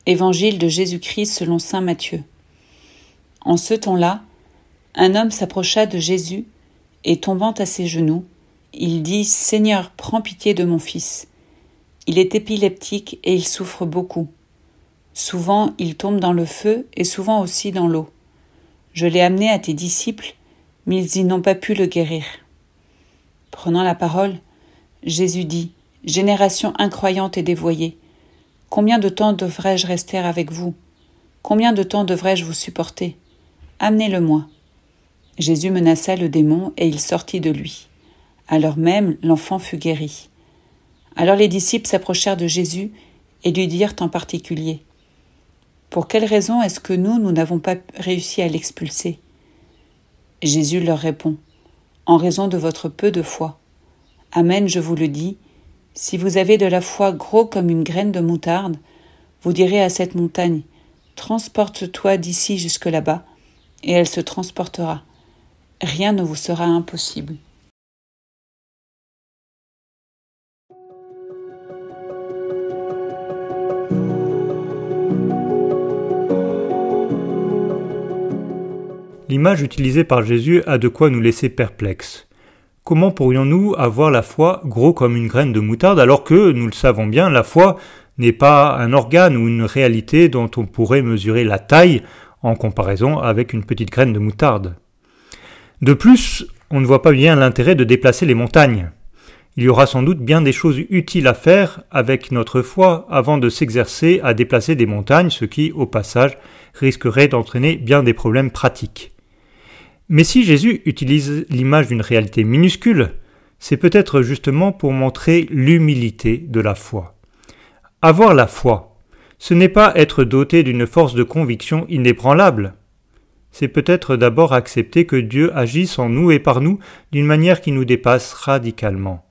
Évangile de Jésus-Christ selon saint Matthieu. En ce temps-là, un homme s'approcha de Jésus et tombant à ses genoux, il dit « Seigneur, prends pitié de mon fils. Il est épileptique et il souffre beaucoup. Souvent il tombe dans le feu et souvent aussi dans l'eau. Je l'ai amené à tes disciples, mais ils n'ont pas pu le guérir. » Prenant la parole, Jésus dit « Génération incroyante et dévoyée, combien de temps devrais-je rester avec vous? Combien de temps devrais-je vous supporter? Amenez-le-moi. » Jésus menaça le démon et il sortit de lui. À l'heure même, l'enfant fut guéri. Alors les disciples s'approchèrent de Jésus et lui dirent en particulier « Pour quelle raison est-ce que nous n'avons pas réussi à l'expulser ?» Jésus leur répond « En raison de votre peu de foi. Amen, je vous le dis, si vous avez de la foi gros comme une graine de moutarde, vous direz à cette montagne « Transporte-toi d'ici jusque là-bas » et elle se transportera. Rien ne vous sera impossible. L'image utilisée par Jésus a de quoi nous laisser perplexes. Comment pourrions-nous avoir la foi gros comme une graine de moutarde alors que, nous le savons bien, la foi n'est pas un organe ou une réalité dont on pourrait mesurer la taille en comparaison avec une petite graine de moutarde. De plus, on ne voit pas bien l'intérêt de déplacer les montagnes. Il y aura sans doute bien des choses utiles à faire avec notre foi avant de s'exercer à déplacer des montagnes, ce qui, au passage, risquerait d'entraîner bien des problèmes pratiques. Mais si Jésus utilise l'image d'une réalité minuscule, c'est peut-être justement pour montrer l'humilité de la foi. Avoir la foi, ce n'est pas être doté d'une force de conviction inébranlable. C'est peut-être d'abord accepter que Dieu agisse en nous et par nous d'une manière qui nous dépasse radicalement.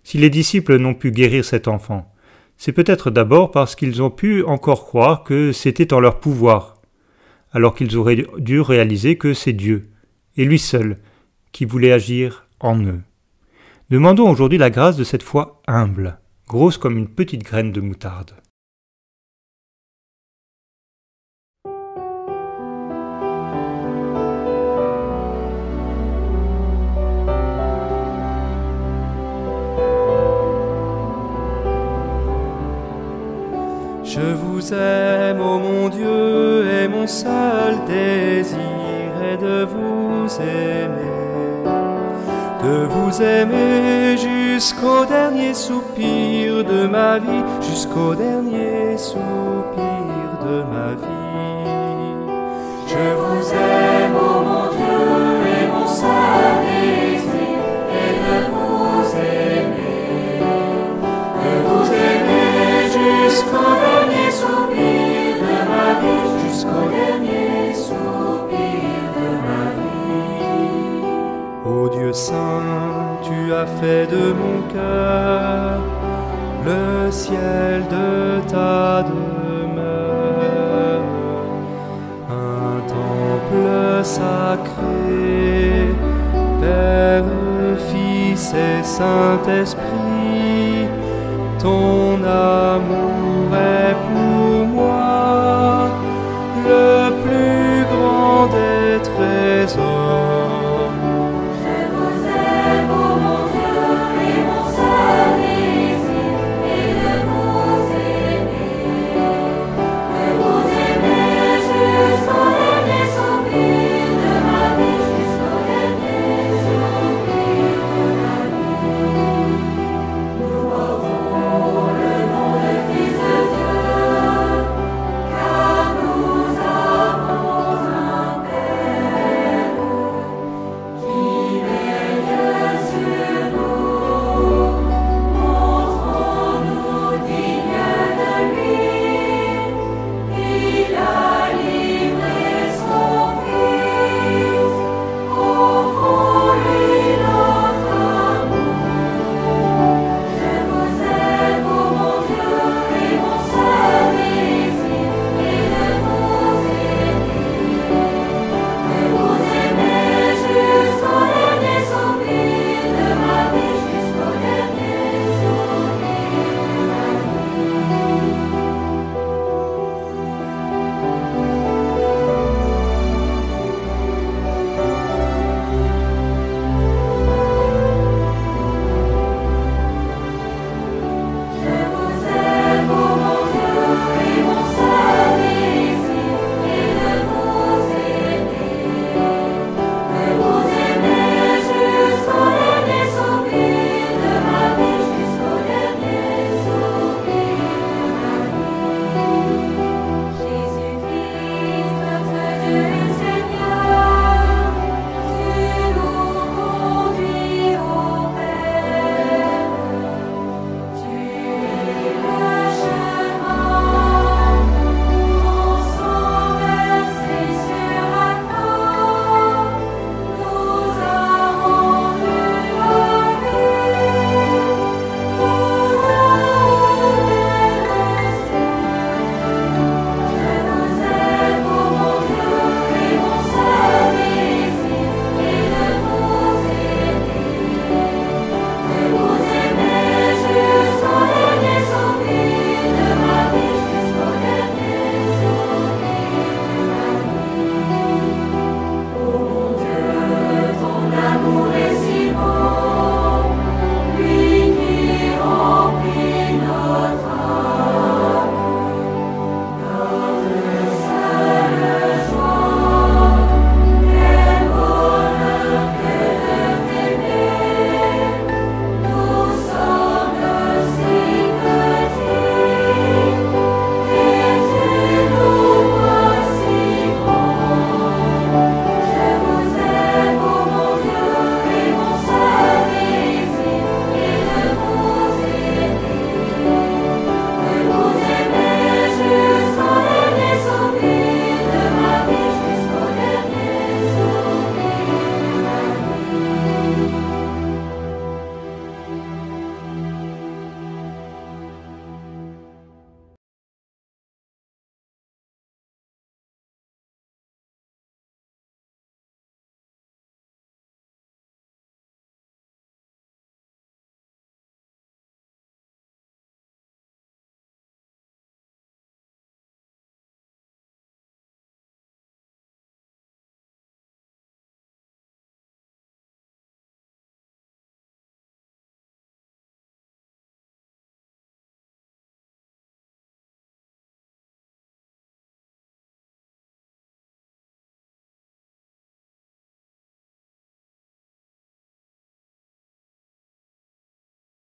Si les disciples n'ont pu guérir cet enfant, c'est peut-être d'abord parce qu'ils ont pu encore croire que c'était en leur pouvoir, alors qu'ils auraient dû réaliser que c'est Dieu, et lui seul, qui voulait agir en eux. Demandons aujourd'hui la grâce de cette foi humble, grosse comme une petite graine de moutarde. Je vous aime, ô mon Dieu, et mon seul désir est de vous aimer jusqu'au dernier soupir de ma vie, jusqu'au dernier soupir de ma vie. Je vous aime, ô mon Dieu, et mon seul désir est de vous aimer jusqu'au dernier soupir de ma vie, jusqu'au dernier soupir de ma vie. Ô Dieu saint, tu as fait de mon cœur le ciel de ta demeure, un temple sacré, Père, Fils et Saint-Esprit, ton amour